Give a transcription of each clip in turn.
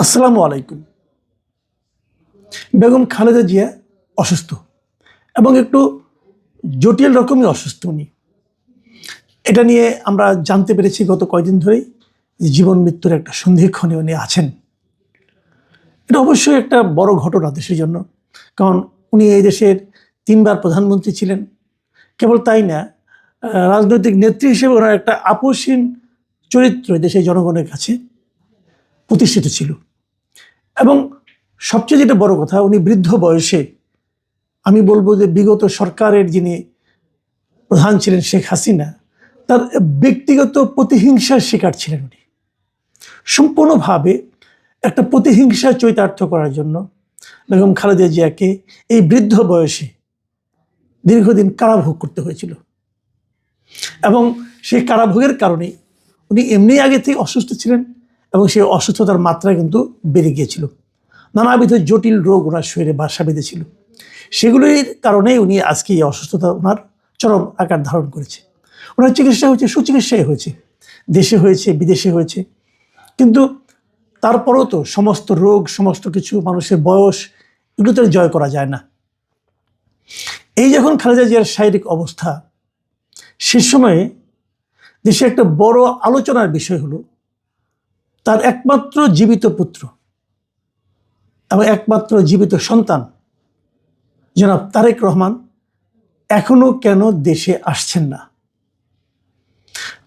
আসসালামু আলাইকুম। বেগম খালেদা জিয়া অসুস্থ এবং একটু জটিল রকমই অসুস্থ উনি। এটা নিয়ে আমরা জানতে পেরেছি গত কয়েকদিন ধরেই যে জীবন মৃত্যুর একটা সন্ধিক্ষণে উনি আছেন। এটা অবশ্যই একটা বড় ঘটনা দেশের জন্য, কারণ উনি এই দেশের ৩ বার প্রধানমন্ত্রী ছিলেন। কেবল তাই না, রাজনৈতিক নেত্রী হিসেবে ওনার একটা আপোষহীন চরিত্র দেশের জনগণের কাছে প্রতিষ্ঠিত ছিল। এবং সবচেয়ে যেটা বড় কথা, উনি বৃদ্ধ বয়সে, আমি বলবো যে বিগত সরকারের যিনি প্রধান ছিলেন শেখ হাসিনা, তার ব্যক্তিগত প্রতিহিংসার শিকার ছিলেন উনি। সম্পূর্ণভাবে একটা প্রতিহিংসা চরিতার্থ করার জন্য বেগম খালেদা জিয়াকে এই বৃদ্ধ বয়সে দীর্ঘদিন কারাভোগ করতে হয়েছিল। এবং সেই কারাভোগের কারণে উনি এমনি আগে থেকে অসুস্থ ছিলেন এবং সেই অসুস্থতার মাত্রা কিন্তু বেড়ে গিয়েছিল। নানাবিধ জটিল রোগ ওনার শরীরে বাসা বেঁধেছিল। সেগুলির কারণেই উনি আজকে এই অসুস্থতা ওনার চরম আকার ধারণ করেছে। ওনার চিকিৎসা হয়েছে, সুচিকিৎসাই হয়েছে, দেশে হয়েছে, বিদেশে হয়েছে। কিন্তু তারপরেও তো সমস্ত রোগ, সমস্ত কিছু, মানুষের বয়স, এগুলো তো জয় করা যায় না। এই যখন খালেদা জিয়ার শারীরিক অবস্থা, সে সময়ে দেশে একটা বড় আলোচনার বিষয় হলো তার একমাত্র জীবিত পুত্র এবং একমাত্র জীবিত সন্তান জনাব তারেক রহমান এখনো কেন দেশে আসছেন না।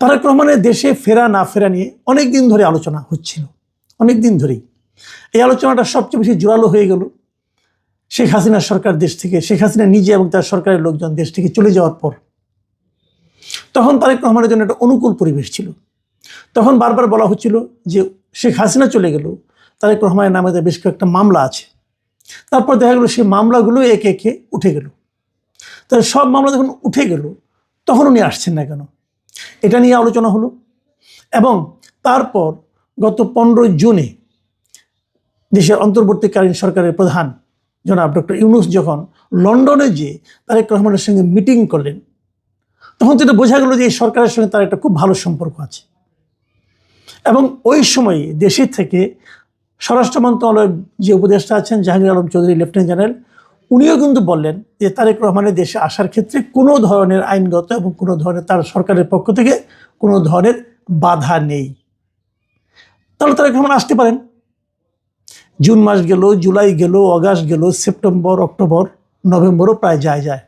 তারেক রহমানের দেশে ফেরা না ফেরা নিয়ে অনেক দিন ধরে আলোচনা হচ্ছিল, অনেক দিন ধরেই। এই আলোচনাটা সবচেয়ে বেশি জোরালো হয়ে গেল শেখ হাসিনার সরকার দেশ থেকে, শেখ হাসিনা নিজে এবং তার সরকারের লোকজন দেশ থেকে চলে যাওয়ার পর। তখন তারেক রহমানের জন্য একটা অনুকূল পরিবেশ ছিল। তখন বারবার বলা হচ্ছিল যে শেখ হাসিনা চলে গেল, তারেক রহমানের নামে বেশ কয়েকটা মামলা আছে। তারপর দেখা গেল সেই মামলাগুলো একে একে উঠে গেল। তাহলে সব মামলা যখন উঠে গেল, তখন উনি আসছেন না কেন, এটা নিয়ে আলোচনা হলো। এবং তারপর গত 15 জুনে দেশের অন্তর্বর্তীকালীন সরকারের প্রধান জনাব ডক্টর ইউনূস যখন লন্ডনে যেয়ে তারেক রহমানের সঙ্গে মিটিং করলেন, তখন তো এটা বোঝা গেল যে এই সরকারের সঙ্গে তার একটা খুব ভালো সম্পর্ক আছে। এবং ওই সময় দেশের থেকে স্বরাষ্ট্র মন্ত্রণালয়ের যে উপদেষ্টা আছেন জাহাঙ্গীর আলম চৌধুরী, লেফটেন্যান্ট জেনারেল, উনিও কিন্তু বললেন যে তারেক রহমানের দেশে আসার ক্ষেত্রে কোনো ধরনের আইনগত এবং কোনো ধরনের তার সরকারের পক্ষ থেকে কোনো ধরনের বাধা নেই। তাহলে তারেক রহমান আসতে পারেন। জুন মাস গেল, জুলাই গেল, অগাস্ট গেল, সেপ্টেম্বর, অক্টোবর, নভেম্বরও প্রায় যায়।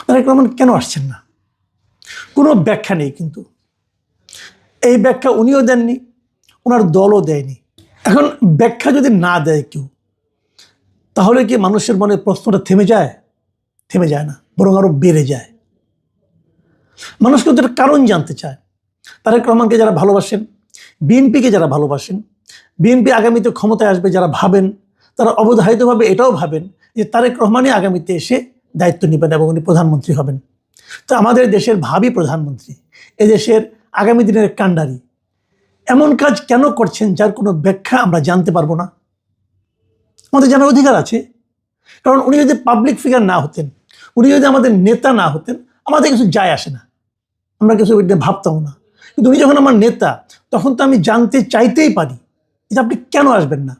তারেক রহমান কেন আসছেন না? কোনো ব্যাখ্যা নেই। কিন্তু এই ব্যাখ্যা উনিও দেননি, ওনার দলও দেয়নি। এখন ব্যাখ্যা যদি না দেয় কেউ, তাহলে কি মানুষের মনে প্রশ্নটা থেমে যায়? থেমে যায় না, বরং আরো বেড়ে যায়। মানুষ কিন্তু এর কারণ জানতে চায়। তারেক রহমানকে যারা ভালোবাসেন, বিএনপিকে যারা ভালোবাসেন, বিএনপি আগামীতে ক্ষমতায় আসবে যারা ভাবেন, তারা অবধারিতভাবে এটাও ভাবেন যে তারেক রহমানই আগামীতে এসে দায়িত্ব নেবেন এবং উনি প্রধানমন্ত্রী হবেন। তো আমাদের দেশের ভাবি প্রধানমন্ত্রী, এদেশের আগামী দিনের কাণ্ডারি এমন কাজ কেন করছেন যার কোনো ব্যাখ্যা আমরা জানতে পারবো না? আমাদের জানার অধিকার আছে। কারণ উনি যদি পাবলিক ফিগার না হতেন, উনি যদি আমাদের নেতা না হতেন, আমাদের কিছু যায় আসে না, আমরা কিছু ভাবতাম না। কিন্তু উনি যখন আমার নেতা, তখন তো আমি জানতে চাইতেই পারি যে আপনি কেন আসবেন না।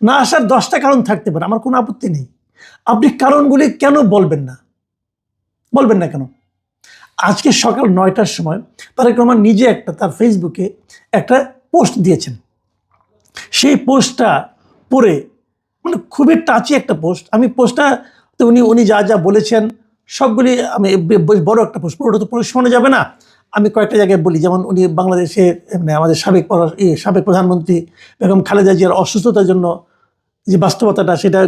না আসার 10টা কারণ থাকতে পারে, আমার কোনো আপত্তি নেই। আপনি কারণগুলি কেন বলবেন না? বলবেন না কেন? আজকে সকাল 9টার সময় তারেক রহমান নিজে তার ফেসবুকে একটা পোস্ট দিয়েছেন। সেই পোস্টটা পড়ে, মানে খুবই টাচি একটা পোস্ট। আমি পোস্টটা তো উনি যা যা বলেছেন সবগুলি, আমি বেশ বড় একটা পোস্ট, পুরোটা তো পড়ে শোনা যাবে না। আমি কয়েকটা জায়গায় বলি, যেমন উনি বাংলাদেশে, মানে আমাদের সাবেক প্রধানমন্ত্রী বেগম খালেদা জিয়ার অসুস্থতার জন্য যে বাস্তবতাটা, সেটা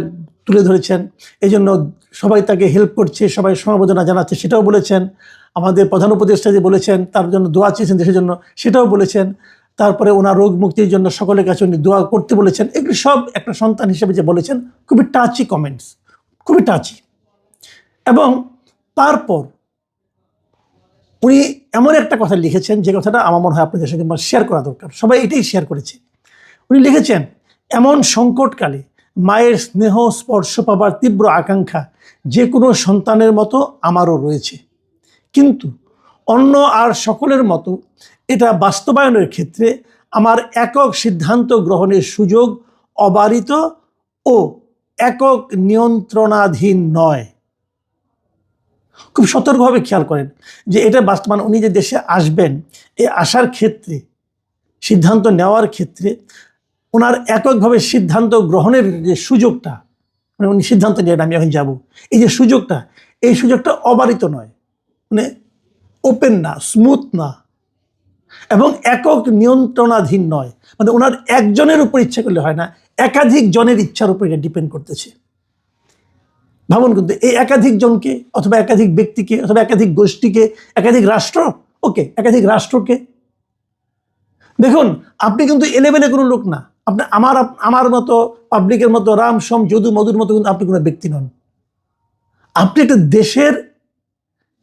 তুলে ধরেছেন। এই জন্য সবাই তাকে হেল্প করছে, সবাই সমবেদনা জানাচ্ছে, সেটাও বলেছেন। আমাদের প্রধান উপদেষ্টা যে বলেছেন তার জন্য দোয়া চেয়েছেন দেশের জন্য, সেটাও বলেছেন। তারপরে ওনার রোগ মুক্তির জন্য সকলের কাছে উনি দোয়া করতে বলেছেন। এগুলি সব একটা সন্তান হিসেবে যে বলেছেন, খুবই টাচি কমেন্টস, খুবই টাচি। এবং তারপর উনি এমন একটা কথা লিখেছেন, যে কথাটা আমার মনে হয় আপনাদের সঙ্গে শেয়ার করা দরকার, সবাই এটাই শেয়ার করেছে। উনি লিখেছেন, এমন সংকটকালে মায়ের স্নেহ স্পর্শ পাবার তীব্র আকাঙ্ক্ষা যে কোনো সন্তানের মতো আমারও রয়েছে, কিন্তু অন্য আর সকলের মতো এটা বাস্তবায়নের ক্ষেত্রে আমার একক সিদ্ধান্ত গ্রহণের সুযোগ অবারিত ও একক নিয়ন্ত্রণাধীন নয়। খুব সতর্কভাবে খেয়াল করেন যে এটা বাস্তবায়ন, উনি যে দেশে আসবেন, এই আসার ক্ষেত্রে, সিদ্ধান্ত নেওয়ার ক্ষেত্রে ওনার এককভাবে সিদ্ধান্ত গ্রহণের যে সুযোগটা, মানে উনি সিদ্ধান্ত নিয়ে আমি এখন যাব, এই যে সুযোগটা, এই সুযোগটা অবারিত নয়, মানে ওপেন না, স্মুথ না, এবং একক নিয়ন্ত্রণাধীন নয়। মানে ওনার একজনের উপর ইচ্ছা করলে হয় না, একাধিক জনের ইচ্ছার উপর এটা ডিপেন্ড করতেছে। ভাবুন, কিন্তু এই একাধিক জনকে অথবা একাধিক ব্যক্তিকে অথবা একাধিক গোষ্ঠীকে, একাধিক রাষ্ট্র, ওকে, একাধিক রাষ্ট্রকে, দেখুন আপনি কিন্তু এলেভেলে কোনো লোক না, আপনি আমার মতো, পাবলিকের মতো, রাম সোম যদু মধুর মতো কিন্তু আপনি কোনো ব্যক্তি নন। আপনি একটা দেশের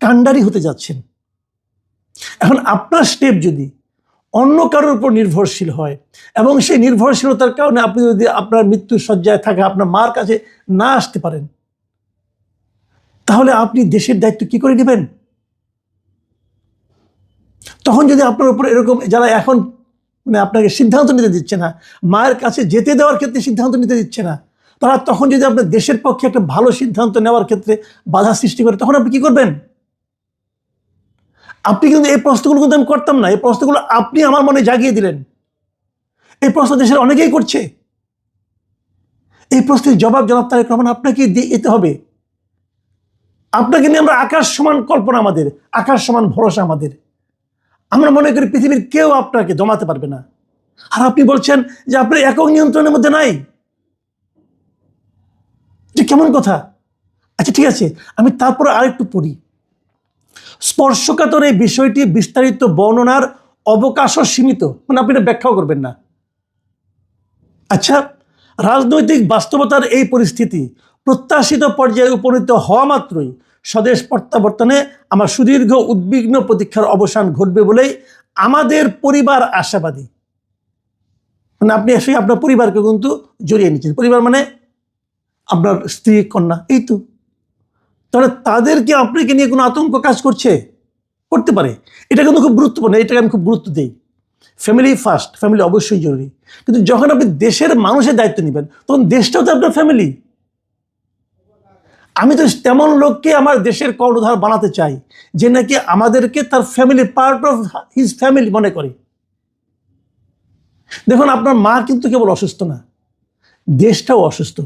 কাণ্ডারি হতে যাচ্ছেন। এখন আপনার স্টেপ যদি অন্য কারোর উপর নির্ভরশীল হয় এবং সেই নির্ভরশীলতার কারণে আপনি যদি আপনার মৃত্যুর শয্যায় থাকা আপনার মার কাছে না আসতে পারেন, তাহলে আপনি দেশের দায়িত্ব কি করে নেবেন? তখন যদি আপনার উপর এরকম যারা এখন মানে আপনাকে সিদ্ধান্ত নিতে দিচ্ছে না, মায়ের কাছে যেতে দেওয়ার ক্ষেত্রে সিদ্ধান্ত নিতে দিচ্ছে না, তারা তখন যদি আপনার দেশের পক্ষে একটা ভালো সিদ্ধান্ত নেওয়ার ক্ষেত্রে বাধা সৃষ্টি করে, তখন আপনি কি করবেন? আপনি কিন্তু এই প্রশ্নগুলো কিন্তু আমি করতাম না, এই প্রশ্নগুলো আপনি আমার মনে জাগিয়ে দিলেন। এই প্রশ্ন দেশের অনেকেই করছে। এই প্রশ্নের জবাব জনাব তারেক রহমান আপনাকে দিতে হবে। আপনাকে নিয়ে আমরা আকাশ সমান কল্পনা, আমাদের আকাশ সমান ভরসা আমাদের। আমরা মনে করি পৃথিবীর কেউ আপনাকে দমাতে পারবে না, আর আপনি বলছেন যে আপনার একক নিয়ন্ত্রণের মধ্যে নাই। যে কেমন কথা? আচ্ছা ঠিক আছে, আমি তারপরে আরেকটু পড়ি। স্পর্শকাতর এই বিষয়টি বিস্তারিত বর্ণনার অবকাশও সীমিত, মানে আপনি এটা ব্যাখ্যাও করবেন না। আচ্ছা, রাজনৈতিক বাস্তবতার এই পরিস্থিতি প্রত্যাশিত পর্যায়ে উপনীত হওয়া মাত্রই স্বদেশ প্রত্যাবর্তনে আমার সুদীর্ঘ উদ্বিগ্ন প্রতীক্ষার অবসান ঘটবে বলেই আমাদের পরিবার আশাবাদী। মানে আপনি এসে আপনার পরিবারকে কিন্তু জড়িয়ে নিচ্ছেন। পরিবার মানে আপনার স্ত্রী, কন্যা, এই তো। তাহলে তাদেরকে আপনাকে নিয়ে কোনো আতঙ্ক কাজ করতে পারে। এটা কিন্তু খুব গুরুত্বপূর্ণ, এটাকে আমি খুব গুরুত্ব দিই। ফ্যামিলি ফার্স্ট, ফ্যামিলি অবশ্যই জরুরি, কিন্তু যখন আপনি দেশের মানুষের দায়িত্ব নেবেন তখন দেশটাও তো আপনার ফ্যামিলি। আমি তো তেমন লোককে আমার দেশের কর্ণধার বানাতে চাই যে নাকি আমাদেরকে তার family, part of his family মনে করে। দেখুন, আপনার মা কিন্তু কেবল অসুস্থ না, দেশটাও অসুস্থ।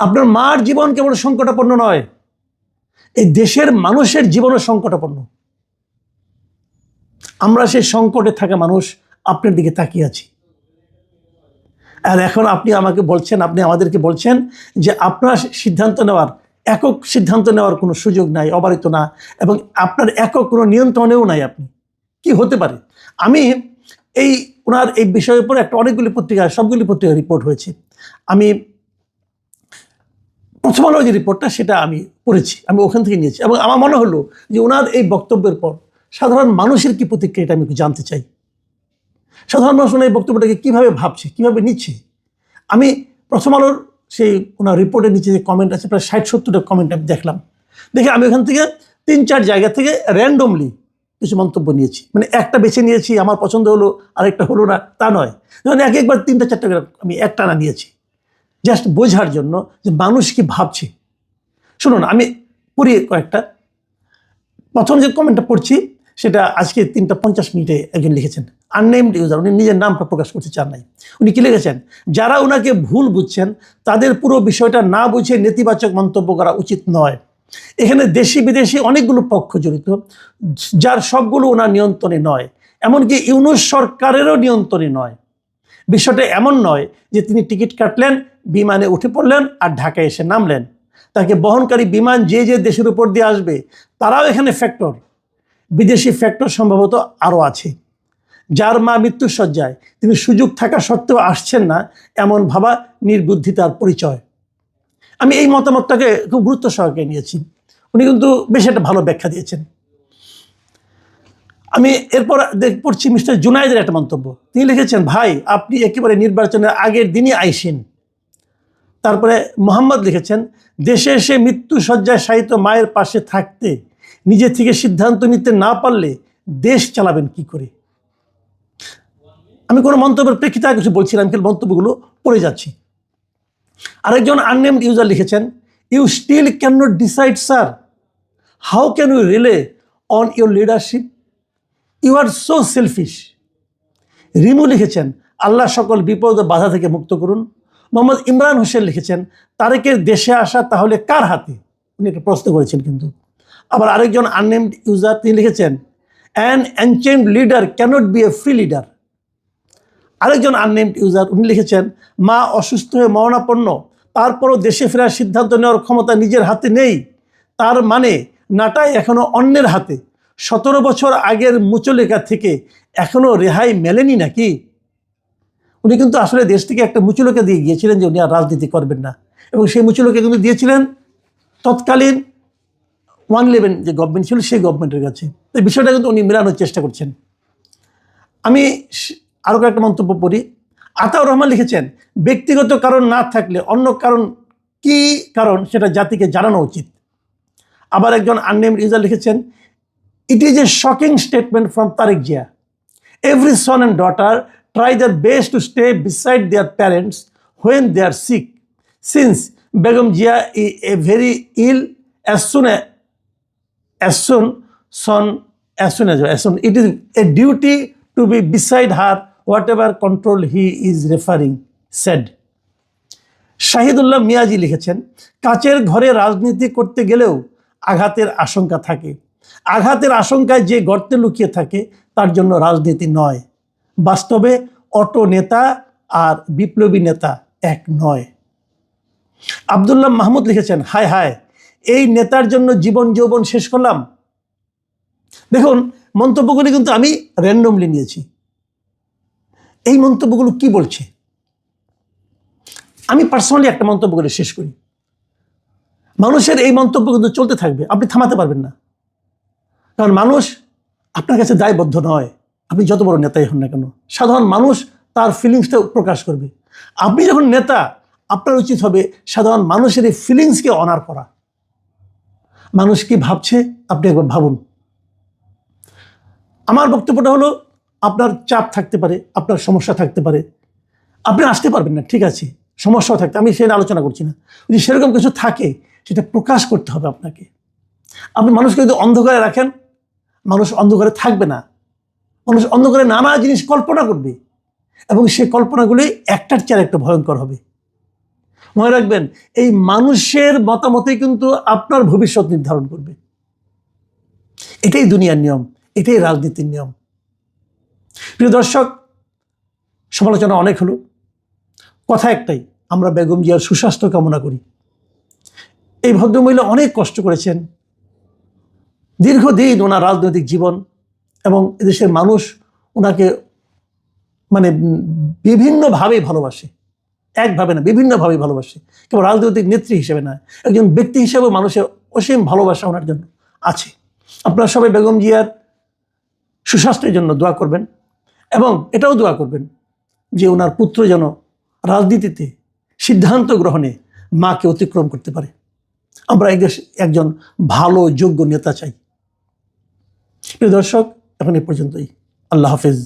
আপনার মার জীবন কেবল সংকটাপন্ন নয়, এই দেশের মানুষের জীবনও সংকটাপন্ন। আমরা সেই সংকটে থাকা মানুষ আপনার দিকে তাকিয়ে আছি। আর এখন আপনি আমাকে বলছেন, আপনি আমাদেরকে বলছেন যে আপনার সিদ্ধান্ত নেওয়ার, একক সিদ্ধান্ত নেওয়ার কোনো সুযোগ নাই, অবারিত না, এবং আপনার একক কোনো নিয়ন্ত্রণেও নাই। আপনি কি হতে পারে? আমি এই ওনার এই বিষয়ের উপর একটা অনেকগুলি পত্রিকায়, সবগুলি পত্রিকায় রিপোর্ট হয়েছে। আমি প্রথম আলো যে রিপোর্টটা সেটা আমি পড়েছি, আমি ওখান থেকে নিয়েছি, এবং আমার মনে হলো যে ওনার এই বক্তব্যের পর সাধারণ মানুষের কি প্রতিক্রিয়া, এটা আমি একটু জানতে চাই। সাধারণ মানুষ এই বক্তব্যটাকে কীভাবে ভাবছে, কীভাবে নিচ্ছে। আমি প্রথম আলোর সেই ওনার রিপোর্টের নিচে যে কমেন্ট আছে, প্রায় 60-70টা কমেন্ট আমি দেখলাম। দেখে আমি ওখান থেকে 3-4 জায়গা থেকে র্যান্ডমলি কিছু মন্তব্য নিয়েছি। মানে একটা বেছে নিয়েছি, আমার পছন্দ হলো, আরেকটা হলো না, তা নয়। যেমন একবার 3টা-4টা আমি একটানা নিয়েছি, জাস্ট বোঝার জন্য যে মানুষ কি ভাবছে। শুনুন, আমি পড়ি কয়েকটা। প্রথম যে কমেন্টটা পড়ছি সেটা আজকে 3:50 একজন লিখেছেন, আননেমড ইউজার, উনি নিজের নামটা প্রকাশ করতে চান নাই। উনি কি লিখেছেন? যারা ওনাকে ভুল বুঝছেন তাদের পুরো বিষয়টা না বুঝে নেতিবাচক মন্তব্য করা উচিত নয়। এখানে দেশি বিদেশি অনেকগুলো পক্ষ জড়িত, যার সবগুলো ওনার নিয়ন্ত্রণে নয়, এমনকি ইউনূস সরকারেরও নিয়ন্ত্রণে নয়। বিষয়টা এমন নয় যে তিনি টিকিট কাটলেন, বিমানে উঠে পড়লেন আর ঢাকায় এসে নামলেন। তাকে বহনকারী বিমান যে যে দেশের উপর দিয়ে আসবে তারাও এখানে ফ্যাক্টর। বিদেশি ফ্যাক্টর সম্ভবত আরও আছে। যার মা মৃত্যুর শয্যায়, তিনি সুযোগ থাকা সত্ত্বেও আসছেন না, এমন ভাবা নির্বুদ্ধিতার পরিচয়। আমি এই মতামতটাকে খুব গুরুত্ব সহকারে নিয়েছি। উনি কিন্তু বেশ একটা ভালো ব্যাখ্যা দিয়েছেন। আমি এরপর পড়ছি মিস্টার জুনায়েদের একটা মন্তব্য। তিনি লিখেছেন, ভাই আপনি একেবারে নির্বাচনের আগের দিনই আইসেন। তারপরে মোহাম্মদ লিখেছেন, দেশে এসে মৃত্যু শয্যায় শায়িত মায়ের পাশে থাকতে নিজে থেকে সিদ্ধান্ত নিতে না পারলে দেশ চালাবেন কি করে? আমি কোনো মন্তব্যের প্রেক্ষিতে কিছু বলছিলাম, কিন্তু মন্তব্যগুলো পড়ে যাচ্ছি। আরেকজন আননেমড ইউজার লিখেছেন, you still can not decide sir, how can you rely on your leadership, you are so selfish. Rimu লিখেছেন, আল্লাহ সকল বিপদ ও বাধা থেকে মুক্ত করুন। মোহাম্মদ ইমরান হোসেন লিখেছেন, তারেকের দেশে আসা তাহলে কার হাতে? উনি একটা প্রশ্ন করেছেন কিন্তু। আবার আরেকজন আননেমড ইউজার তিনি লিখেছেন, an ancient leader can't be a free leader. আরেকজন আননেমড ইউজার উনি লিখেছেন, মা অসুস্থ হয়ে মরণাপন্ন, তারপরও দেশে ফেরার সিদ্ধান্ত নেওয়ার ক্ষমতা নিজের হাতে নেই, তার মানে নাটাই এখনো অন্যের হাতে। 17 বছর আগের মুচলেখা থেকে এখনো রেহাই মেলেনি নাকি? উনি কিন্তু আসলে দেশ থেকে একটা মুচলেখা দিয়ে গিয়েছিলেন যে উনি আর রাজনীতি করবেন না, এবং সেই মুচলেখা কিন্তু দিয়েছিলেন তৎকালীন 111 যে গভর্নমেন্ট ছিল সেই গভর্নমেন্টের কাছে। এই বিষয়টা কিন্তু উনি মেলানোর চেষ্টা করছেন। আমি আরও কয়েকটা মন্তব্য পড়ি। আতাউর রহমান লিখেছেন, ব্যক্তিগত কারণ না থাকলে অন্য কারণ কি কারণ সেটা জাতিকে জানানো উচিত। আবার একজন আননেমড ইউজার লিখেছেন, it is a shocking statement from Tarique Zia, every son and daughter try their best to stay beside their parents when they are sick, since Begum Zia a very ill as soon it is a duty to be beside her whatever control he is referring, said. Shahidullah Miyaji লিখেছেন, কাচের ঘরে রাজনীতি করতে গেলেও আঘাতের আশঙ্কা থাকে, আঘাতের আশঙ্কায় যে গর্তে লুকিয়ে থাকে তার জন্য রাজনীতি নয়। বাস্তবে অটো নেতা আর বিপ্লবী নেতা এক নয়। আব্দুল্লাহ মাহমুদ লিখেছেন, হায় হায়, এই নেতার জন্য জীবন যৌবন শেষ করলাম। দেখুন, মন্তব্যগুলি কিন্তু আমি র্যান্ডমলি নিয়েছি। এই মন্তব্যগুলো কি বলছে? আমি পার্সোনালি একটা মন্তব্য করে শেষ করি। মানুষের এই মন্তব্য কিন্তু চলতে থাকবে, আপনি থামাতে পারবেন না। কারণ মানুষ আপনার কাছে দায়বদ্ধ নয়, আপনি যত বড় নেতাই হন না কেন। সাধারণ মানুষ তার ফিলিংসটা প্রকাশ করবে। আপনি যখন নেতা, আপনার উচিত হবে সাধারণ মানুষের এই ফিলিংসকে অনার করা। মানুষ কি ভাবছে আপনি একবার ভাবুন। আমার বক্তব্যটা হলো, আপনার চাপ থাকতে পারে, আপনার সমস্যা থাকতে পারে, আপনি আসতে পারবেন না, ঠিক আছে, সমস্যাও থাকতে, আমি সেটা আলোচনা করছি না। যদি সেরকম কিছু থাকে সেটা প্রকাশ করতে হবে আপনাকে। আপনি মানুষকে যদি অন্ধকারে রাখেন, মানুষ অন্ধকারে থাকবে না। মানুষ অন্ধকারে নানা জিনিস কল্পনা করবে, এবং সেই কল্পনাগুলি একটার চেয়ে একটা ভয়ঙ্কর হবে। মনে রাখবেন, এই মানুষের মতামতই কিন্তু আপনার ভবিষ্যৎ নির্ধারণ করবে। এটাই দুনিয়ার নিয়ম, এটাই রাজনীতির নিয়ম। প্রিয় দর্শক, সমালোচনা অনেক হলো, কথা একটাই, আমরা বেগম জিয়ার সুস্বাস্থ্য কামনা করি। এই ভদ্রমহিলা অনেক কষ্ট করেছেন, দীর্ঘদিন ওনার রাজনৈতিক জীবন, এবং এদেশের মানুষ ওনাকে মানে বিভিন্নভাবেই ভালোবাসে, একভাবে না, বিভিন্নভাবেই ভালোবাসে। কেবল রাজনৈতিক নেত্রী হিসেবে না, একজন ব্যক্তি হিসেবে মানুষের অসীম ভালোবাসা ওনার জন্য আছে। আপনারা সবাই বেগম জিয়ার সুস্বাস্থ্যের জন্য দোয়া করবেন, এবং এটাও দোয়া করবেন যে ওনার পুত্র যেন রাজনীতিতে সিদ্ধান্ত গ্রহণে মাকে অতিক্রম করতে পারে। আমরা একজন ভালো যোগ্য নেতা চাই। প্রিয় দর্শক, এখন এ পর্যন্তই। আল্লাহ হাফেজ।